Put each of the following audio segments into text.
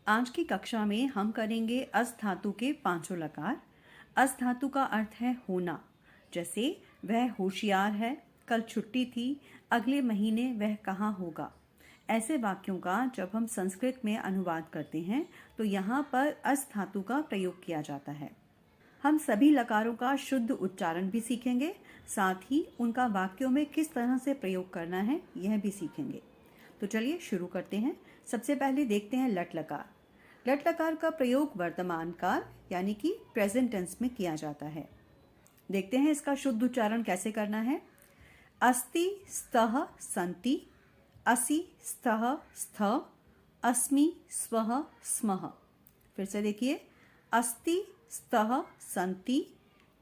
आज की कक्षा में हम करेंगे अस धातु के पांचों लकार। अस धातु का अर्थ है होना, जैसे वह होशियार है, कल छुट्टी थी, अगले महीने वह कहाँ होगा। ऐसे वाक्यों का जब हम संस्कृत में अनुवाद करते हैं तो यहाँ पर अस धातु का प्रयोग किया जाता है। हम सभी लकारों का शुद्ध उच्चारण भी सीखेंगे, साथ ही उनका वाक्यों में किस तरह से प्रयोग करना है यह भी सीखेंगे। तो चलिए शुरू करते हैं। सबसे पहले देखते हैं लट लकार। लट लकार का प्रयोग वर्तमान काल यानी कि प्रेजेंट टेंस में किया जाता है। देखते हैं इसका शुद्ध उच्चारण कैसे करना है। अस्ति स्तः सन्ति, असि स्तः स्थ, अस्मि स्वः स्मः। फिर से देखिए, अस्ति स्तः सन्ति,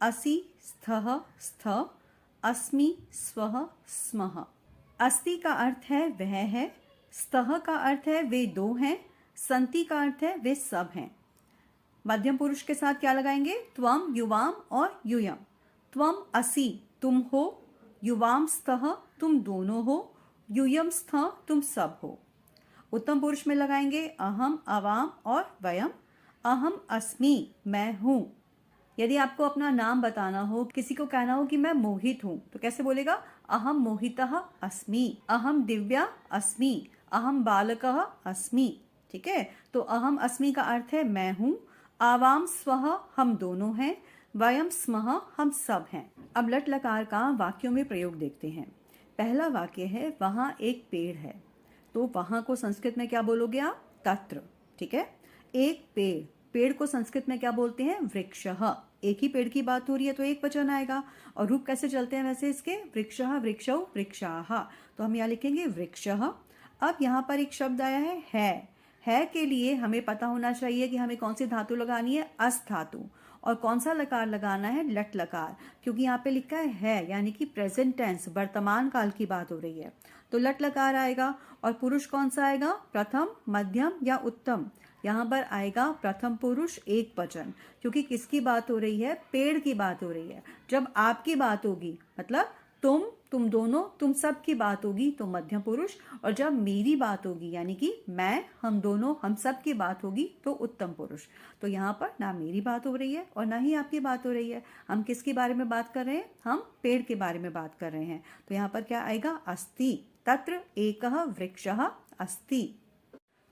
असि स्तः स्थ, अस्मि स्वः स्मः। अस्ति का अर्थ है वह है, स्तः का अर्थ है वे दो हैं, सन्ति का अर्थ है वे सब हैं। मध्यम पुरुष के साथ क्या लगाएंगे? त्वम, युवाम और यूयम। त्वम असि तुम हो, युवाम स्तः तुम दोनों हो, यूयम स्थ तुम सब हो। उत्तम पुरुष में लगाएंगे अहम, अवाम और वयम। अहम अस्मि मैं हूं। यदि आपको अपना नाम बताना हो, किसी को कहना हो कि मैं मोहित हूं, तो कैसे बोलेगा? अहम मोहितः अस्मि, अहम दिव्या अस्मि, अहम बालकः अस्मि। ठीक है, तो अहम अस्मि का अर्थ है मैं हूं, आवाम स्वः हम दोनों हैं, वयम स्मः हम सब हैं। अब लट लकार का वाक्यों में प्रयोग देखते हैं। पहला वाक्य है वहां एक पेड़ है, तो वहां को संस्कृत में क्या बोलोगे आप? तत्र। ठीक है, एक पेड़, पेड़ को संस्कृत में क्या बोलते हैं? वृक्षः। एक ही पेड़ की बात हो रही है तो एक वचन आएगा। और रूप कैसे चलते हैं वैसे इसके? वृक्षः, वृक्षौ, वृक्षाः। तो हम यहाँ लिखेंगे वृक्षः। अब यहाँ पर एक शब्द आया है के लिए हमें पता होना चाहिए कि हमें कौन सी धातु लगानी है? अस धातु। और कौन सा लकार लगाना है? लट लकार, क्योंकि यहाँ पे लिखा है यानी कि प्रेजेंट टेंस, वर्तमान काल की बात हो रही है, तो लट लकार आएगा। और पुरुष कौन सा आएगा? प्रथम, मध्यम या उत्तम? यहाँ पर आएगा प्रथम पुरुष एक वचन, क्योंकि किसकी बात हो रही है? पेड़ की बात हो रही है। जब आपकी बात होगी, मतलब तुम दोनों, तुम सब की बात होगी तो मध्यम पुरुष, और जब मेरी बात होगी यानी कि मैं, हम दोनों, हम सब की बात होगी तो उत्तम पुरुष। तो यहाँ पर ना मेरी बात हो रही है और ना ही आपकी बात हो रही है। हम किसके बारे में बात कर रहे हैं? हम पेड़ के बारे में बात कर रहे हैं। तो यहाँ पर क्या आएगा? अस्ति, तत्र एकः वृक्षः अस्ति।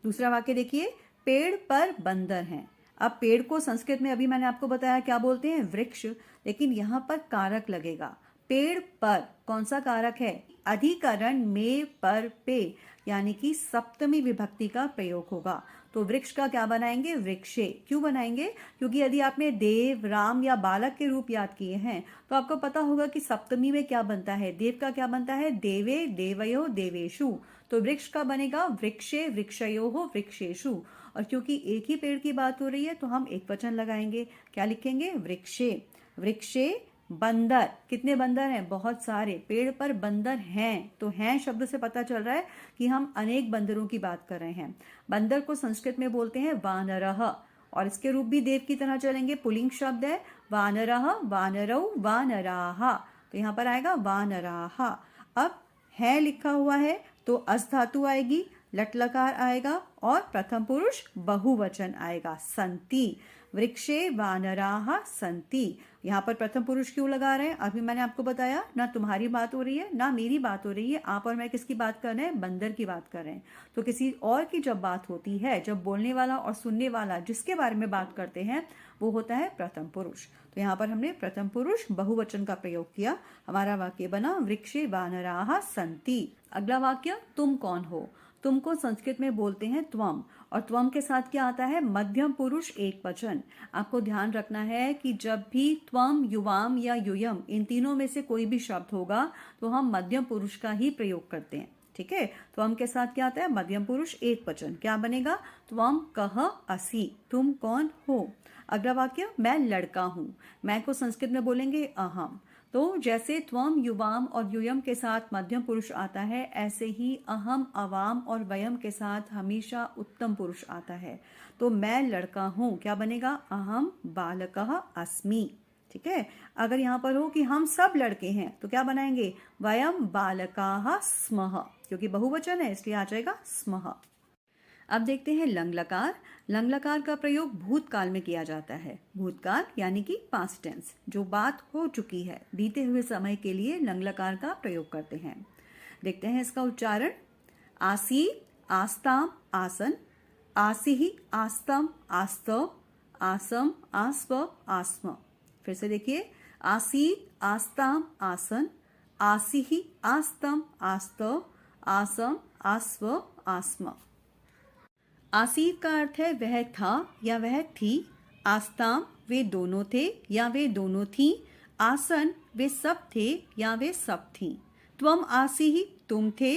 दूसरा वाक्य देखिए, पेड़ पर बंदर हैं। अब पेड़ को संस्कृत में अभी मैंने आपको बताया क्या बोलते हैं? वृक्ष। लेकिन यहाँ पर कारक लगेगा। पेड़ पर कौन सा कारक है? अधिकरण में, पर, पे, यानी कि सप्तमी विभक्ति का प्रयोग होगा। तो वृक्ष का क्या बनाएंगे? वृक्षे। क्यों बनाएंगे? क्योंकि यदि आपने देव, राम या बालक के रूप याद किए हैं तो आपको पता होगा कि सप्तमी में क्या बनता है? देव का क्या बनता है? देवे, देवयो, देवेशु। तो वृक्ष का बनेगा वृक्षे, वृक्षयोः, वृक्षेषु। और क्योंकि एक ही पेड़ की बात हो रही है तो हम एक वचन लगाएंगे। क्या लिखेंगे? वृक्षे। वृक्षे बंदर। कितने बंदर हैं? बहुत सारे। पेड़ पर बंदर हैं, तो हैं शब्द से पता चल रहा है कि हम अनेक बंदरों की बात कर रहे हैं। बंदर को संस्कृत में बोलते हैं वानरः, और इसके रूप भी देव की तरह चलेंगे। पुल्लिंग शब्द है वानरः, वानरौ, वानराः। तो यहाँ पर आएगा वानराः। अब है लिखा हुआ है तो अस धातु आएगी, लट लकार आएगा और प्रथम पुरुष बहुवचन आएगा, संति। वृक्षे वानराः संति। यहाँ पर प्रथम पुरुष क्यों लगा रहे हैं? अभी मैंने आपको बताया, ना तुम्हारी बात हो रही है ना मेरी बात हो रही है। आप और मैं किसकी बात कर रहे हैं? बंदर की बात कर रहे हैं। तो किसी और की जब बात होती है, जब बोलने वाला और सुनने वाला जिसके बारे में बात करते हैं वो होता है प्रथम पुरुष। तो यहाँ पर हमने प्रथम पुरुष बहुवचन का प्रयोग किया। हमारा वाक्य बना वृक्षे वानराः संति। अगला वाक्य, तुम कौन हो? तुम को संस्कृत में बोलते हैं त्वम, और त्वम के साथ क्या आता है? मध्यम पुरुष एक वचन। आपको ध्यान रखना है कि जब भी त्वम, युवाम या यूयम, इन तीनों में से कोई भी शब्द होगा तो हम मध्यम पुरुष का ही प्रयोग करते हैं। ठीक है, त्वम के साथ क्या आता है? मध्यम पुरुष एक वचन। क्या बनेगा? त्वम कः असि, तुम कौन हो। अगला वाक्य, मैं लड़का हूं। मैं को संस्कृत में बोलेंगे अहम। तो जैसे त्वम, युवाम और यूयम के साथ मध्यम पुरुष आता है, ऐसे ही अहम, अवाम और वयम के साथ हमेशा उत्तम पुरुष आता है। तो मैं लड़का हूं, क्या बनेगा? अहम बालकः अस्मि। ठीक है, अगर यहाँ पर हो कि हम सब लड़के हैं तो क्या बनाएंगे? वयम बालकाः स्मः, क्योंकि बहुवचन है इसलिए आ जाएगा स्मः। अब देखते हैं लंग लकार। लंग लकार का प्रयोग भूतकाल में किया जाता है। भूतकाल यानी कि पास्ट टेंस, जो बात हो चुकी है, बीते हुए समय के लिए लंग लकार का प्रयोग करते हैं। देखते हैं इसका उच्चारण। आसीत, आस्ताम, आसन, आसिहि, आस्तम, आस्तव, आसम, आस्व, आस्म। फिर से देखिए, आसीत, आस्ताम, आसन, आसिहि, आस्तम, आस्तव, आसम, आस्व, आस्म। आसीत का अर्थ है वह था या वह थी। आस्ताम वे दोनों थे या वे दोनों थीं। आसन वे सब थे या वे सब थीं। त्वम आसीहि तुम थे।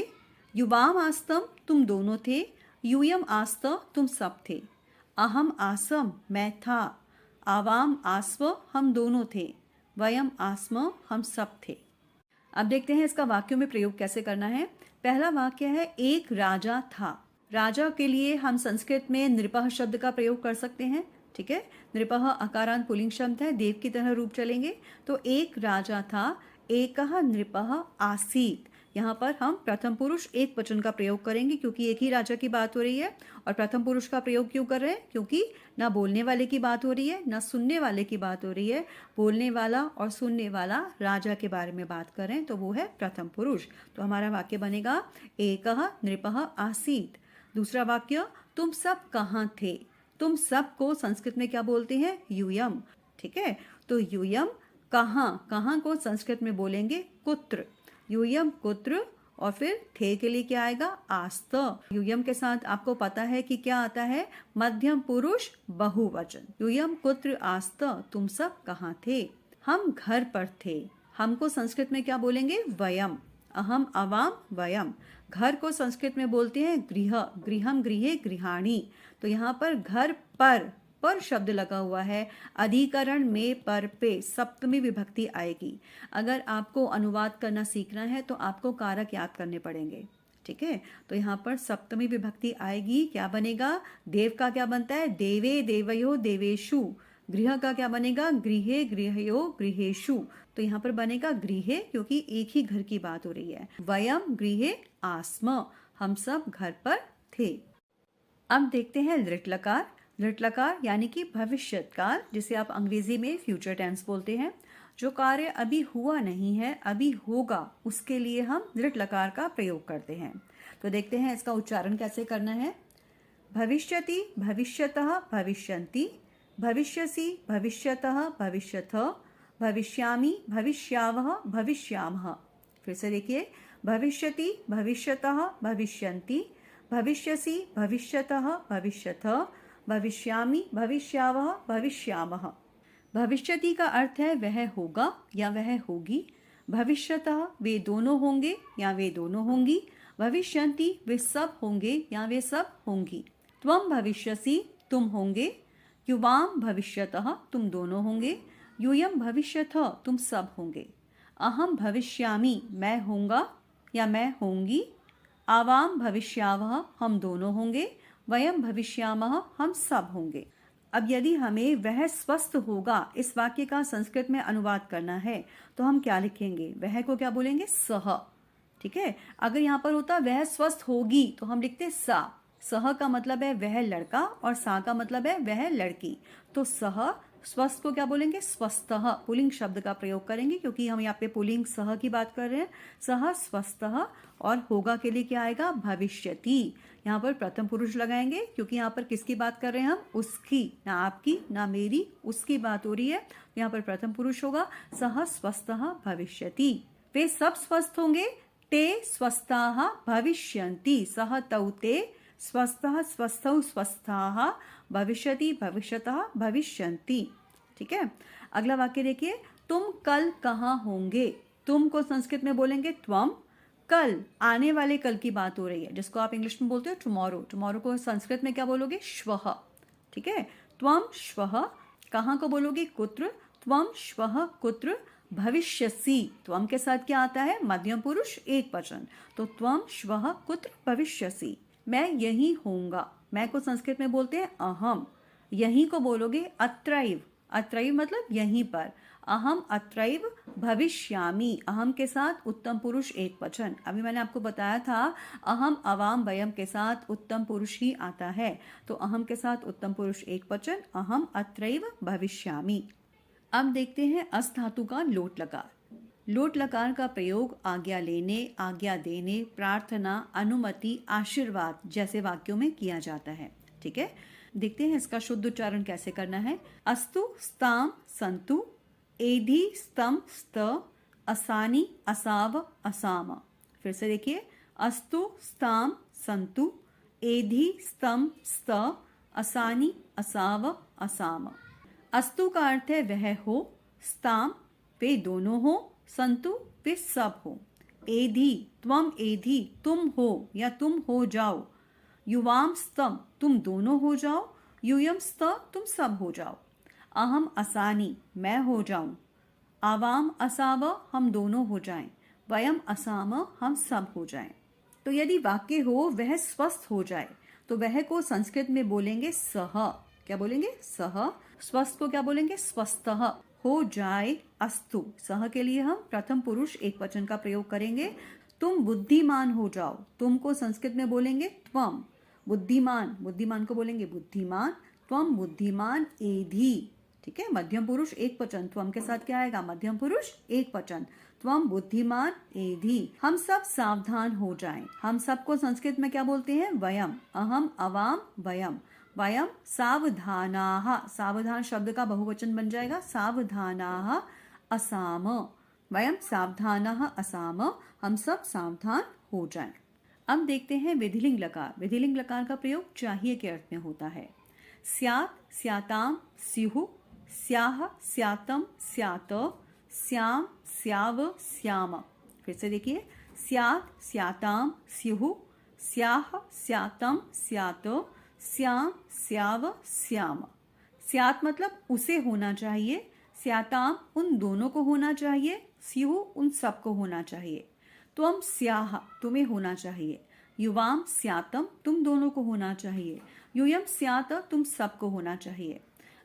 युवाम आस्तम तुम दोनों थे। यूयम आस्त तुम सब थे। अहम आसम मैं था। आवाम आस्व हम दोनों थे। वयम आस्म हम सब थे। अब देखते हैं इसका वाक्यों में प्रयोग कैसे करना है। पहला वाक्य है एक राजा था। राजा के लिए हम संस्कृत में नृपः शब्द का प्रयोग कर सकते हैं। ठीक है, नृपः अकारांत पुल्लिंग शब्द है, देव की तरह रूप चलेंगे। तो एक राजा था, एकः नृपः आसीत। यहाँ पर हम प्रथम पुरुष एक वचन का प्रयोग करेंगे क्योंकि एक ही राजा की बात हो रही है। और प्रथम पुरुष का प्रयोग क्यों कर रहे हैं? क्योंकि ना बोलने वाले की बात हो रही है, ना सुनने वाले की बात हो रही है। बोलने वाला और सुनने वाला राजा के बारे में बात कर रहे हैं, तो वो है प्रथम पुरुष। तो हमारा वाक्य बनेगा एकः नृपः आसीत। दूसरा वाक्य, तुम सब कहाँ थे। तुम सब को संस्कृत में क्या बोलते हैं? यूयम। ठीक है, तो यूयम कहाँ, कहाँ को संस्कृत में बोलेंगे कुत्र। यूयम कुत्र, और फिर थे के लिए क्या आएगा? आस्त। यूयम के साथ आपको पता है कि क्या आता है? मध्यम पुरुष बहुवचन। यूयम कुत्र आस्त, तुम सब कहाँ थे। हम घर पर थे। हमको संस्कृत में क्या बोलेंगे? वयम। अहम, अवाम, वयम। घर को संस्कृत में बोलते हैं गृह। गृहम, गृहे, गृहाणी। तो यहाँ पर घर पर शब्द लगा हुआ है। अधिकरण में पर पे सप्तमी विभक्ति आएगी। अगर आपको अनुवाद करना सीखना है तो आपको कारक याद करने पड़ेंगे। ठीक है, तो यहाँ पर सप्तमी विभक्ति आएगी। क्या बनेगा? देव का क्या बनता है? देवे, देवयो, देवेशु। गृह का क्या बनेगा? गृहे, गृहयो, गृहेशु। तो यहाँ पर बनेगा गृहे क्योंकि एक ही घर की बात हो रही है। वयम गृहे आस्म, हम सब घर पर थे। अब देखते हैं लृट लकार। लृट लकार यानी कि भविष्यत काल, जिसे आप अंग्रेजी में फ्यूचर टेंस बोलते हैं। जो कार्य अभी हुआ नहीं है, अभी होगा, उसके लिए हम लृट लकार का प्रयोग करते हैं। तो देखते हैं इसका उच्चारण कैसे करना है। भविष्यति, भविष्यतः, भविष्यन्ति। भविष्यसि, भविष्यतः, भविष्यथ। भविष्यामि, भविष्यावः, भविष्यामः। फिर से देखिए, भविष्यति, भविष्यतः, भविष्यन्ति। भविष्यसि, भविष्यतः, भविष्यथ। भविष्यामि, भविष्यावः, भविष्यामः। भविष्यति का अर्थ है वह होगा या वह होगी। भविष्यतः वे दोनों होंगे या वे दोनों होंगी। भविष्यन्ति वे सब होंगे या वे सब होंगी। त्वम भविष्यसि तुम होंगे। युवाम भविष्यतः तुम दोनों होंगे। यूयम भविष्यथ तुम सब होंगे। अहम भविष्यामि मैं होऊंगा या मैं होंगी। आवाम भविष्यावः हम दोनों होंगे। वयम भविष्यामः हम सब होंगे। अब यदि हमें वह स्वस्थ होगा इस वाक्य का संस्कृत में अनुवाद करना है तो हम क्या लिखेंगे? वह को क्या बोलेंगे? सह। ठीक है, अगर यहाँ पर होता वह स्वस्थ होगी तो हम लिखते सा। सह का मतलब है वह लड़का और सा का मतलब है वह लड़की। तो सह, स्वस्थ को क्या बोलेंगे? स्वस्थः। पुल्लिंग शब्द का प्रयोग करेंगे क्योंकि हम यहाँ पे पुल्लिंग सह की बात कर रहे हैं। सह स्वस्थः। और होगा के लिए क्या आएगा? भविष्यति। यहाँ पर प्रथम पुरुष लगाएंगे क्योंकि यहाँ पर किसकी बात कर रहे हैं हम? उसकी, ना आपकी ना मेरी, उसकी बात हो रही है। यहाँ पर प्रथम पुरुष होगा। सह स्वस्थः भविष्यति, वे सब स्वस्थ होंगे। ते स्वस्थाः भविष्यन्ति, सह तौ ते स्वस्थः स्वस्थौ स्वस्थाः भविष्यति भविष्यतः भविष्यन्ति। ठीक है, अगला वाक्य देखिए, तुम कल कहाँ होंगे। तुम को संस्कृत में बोलेंगे त्वम। कल, आने वाले कल की बात हो रही है, जिसको आप इंग्लिश में बोलते हो टुमारो। टुमारो को संस्कृत में क्या बोलोगे? श्वः। ठीक है, त्वम श्वः। कहाँ को बोलोगे? कुत्र। त्वम श्वः कुत्र भविष्यसि। त्वम के साथ क्या आता है? मध्यम पुरुष एक वचन। तो त्वम श्वः कुत्र भविष्यसि, मैं यहीं होऊंगा। मैं को संस्कृत में बोलते हैं अहम। यहीं को बोलोगे अत्रैव। अत्रैव मतलब यहीं पर। अहम अत्रैव भविष्यामि, अहम के साथ उत्तम पुरुष एक वचन। अभी मैंने आपको बताया था अहम अवाम वयम के साथ उत्तम पुरुष ही आता है, तो अहम के साथ उत्तम पुरुष एक वचन, अहम अत्रैव भविष्यामि। अब देखते हैं अस धातु का लोट लकार। लोट लकार का प्रयोग आज्ञा लेने, आज्ञा देने, प्रार्थना, अनुमति, आशीर्वाद जैसे वाक्यों में किया जाता है। ठीक है, देखते हैं इसका शुद्ध उच्चारण कैसे करना है। अस्तु स्ताम संतु, एधि स्तम स्त, असानी असाव असाम। फिर से देखिए, अस्तु स्ताम संतु, एधि स्तम स्त, असानी असाव असाम। अस्तु का अर्थ है वह हो, स्ताम वे दोनों हो, संतु वे सब हो, एधि त्वम एधि तुम हो या तुम हो जाओ, युवाम स्तम तुम दोनों हो जाओ, यूयम स्त तुम सब हो जाओ, अहम असानी मैं हो जाऊं, आवाम असाव हम दोनों हो जाएं, वयम असाम हम सब हो जाएं। तो यदि वाक्य हो वह स्वस्थ हो जाए तो वह को संस्कृत में बोलेंगे सह। क्या बोलेंगे? सह। स्वस्थ को क्या बोलेंगे? स्वस्थः। हो जाए अस्तु, सह के लिए हम प्रथम पुरुष एक वचन का प्रयोग करेंगे। तुम बुद्धिमान हो जाओ, तुम को संस्कृत में बोलेंगे त्वम। बुद्धिमान, बुद्धिमान को बोलेंगे बुद्धिमान, त्वम बुद्धिमान एधि। ठीक है, मध्यम पुरुष एक वचन, त्वम के साथ क्या आएगा? मध्यम पुरुष एक वचन, त्वम बुद्धिमान एधि। हम सब सावधान हो जाएं। हम सबको संस्कृत में क्या बोलते हैं? वयम। अहम अवाम वयम। वयम सावधानाः, सावधान शब्द का बहुवचन बन जाएगा सावधानाः असाम। वयम सावधानाः असाम, हम सब सावधान हो जाएं। अब देखते हैं विधिलिंग लकार। विधिलिंग लकार का प्रयोग चाहिए के अर्थ में होता है। स्यात् स्याताम स्युः, स्याः स्यातम स्यात, स्याम स्याव स्याम। फिर से देखिए, स्यात् स्याताम स्युः, स्याः स्यातम स्यात, स्याम स्याव स्याम। स्यात मतलब उसे होना चाहिए, स्याताम उन दोनों को होना चाहिए, स्युः उन सब को होना चाहिए, त्वम स्याः तुम्हें होना चाहिए, युवाम स्यातम तुम दोनों को होना चाहिए, यूयम स्यात तुम सब को होना चाहिए,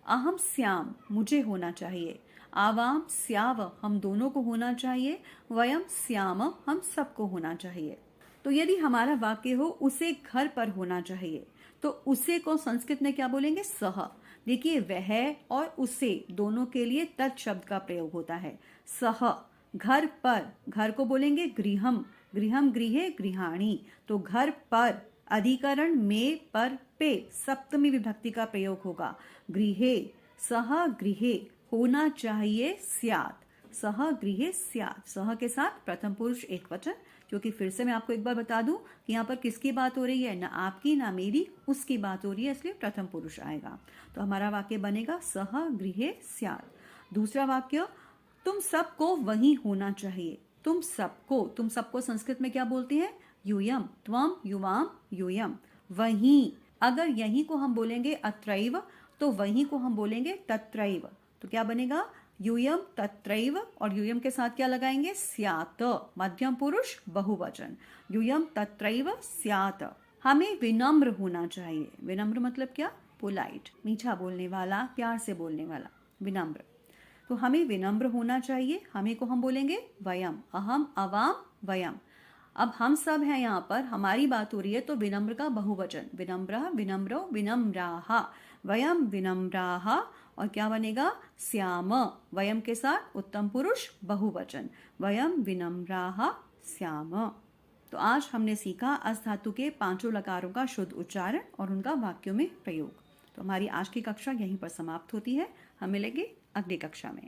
अहम स्याम मुझे होना चाहिए, आवाम स्याव हम दोनों को होना चाहिए, वयम स्याम हम सब को होना चाहिए। तो यदि हमारा वाक्य हो उसे घर पर होना चाहिए तो उसे को संस्कृत में क्या बोलेंगे? सह। देखिए, वह और उसे दोनों के लिए तत् शब्द का प्रयोग होता है। सह घर पर, घर को बोलेंगे गृहम। गृहम गृहे गृहाणी, तो घर पर अधिकरण में पर पे सप्तमी विभक्ति का प्रयोग होगा। गृहे, सह गृहे होना चाहिए स्यात्, सह गृहे स्यात्। सह के साथ प्रथम पुरुष एक वचन, क्योंकि फिर से मैं आपको एक बार बता दूं कि यहाँ पर किसकी बात हो रही है? ना आपकी ना मेरी, उसकी बात हो रही है, इसलिए प्रथम पुरुष आएगा। तो हमारा वाक्य बनेगा सह गृहे स्यात्। दूसरा वाक्य, तुम सबको वहीं होना चाहिए। तुम सबको संस्कृत में क्या बोलते हैं? यूयम। त्वम युवाम यूयम। वहीं, अगर यहीं को हम बोलेंगे अत्रैव तो वहीं को हम बोलेंगे तत्रैव। तो क्या बनेगा? यूयम तत्रैव, और यूयम के साथ क्या लगाएंगे? स्यात्, मध्यम पुरुष बहुवचन, यूयम तत्रैव स्यात्। हमें विनम्र होना चाहिए। विनम्र मतलब क्या? पोलाइट, मीठा बोलने वाला, प्यार से बोलने वाला, विनम्र। तो हमें विनम्र होना चाहिए। हमें को हम बोलेंगे वयम। अहम अवाम वयम। अब हम सब हैं यहाँ पर, हमारी बात हो रही है, तो विनम्र का बहुवचन, विनम्रः विनम्रो विनम्राः, वयम विनम्राः। और क्या बनेगा? श्याम। वयम के साथ उत्तम पुरुष बहुवचन, वयम विनम्राः श्याम। तो आज हमने सीखा अस धातु के पांचों लकारों का शुद्ध उच्चारण और उनका वाक्यों में प्रयोग। तो हमारी आज की कक्षा यहीं पर समाप्त होती है। हम मिलेंगे अगली कक्षा में।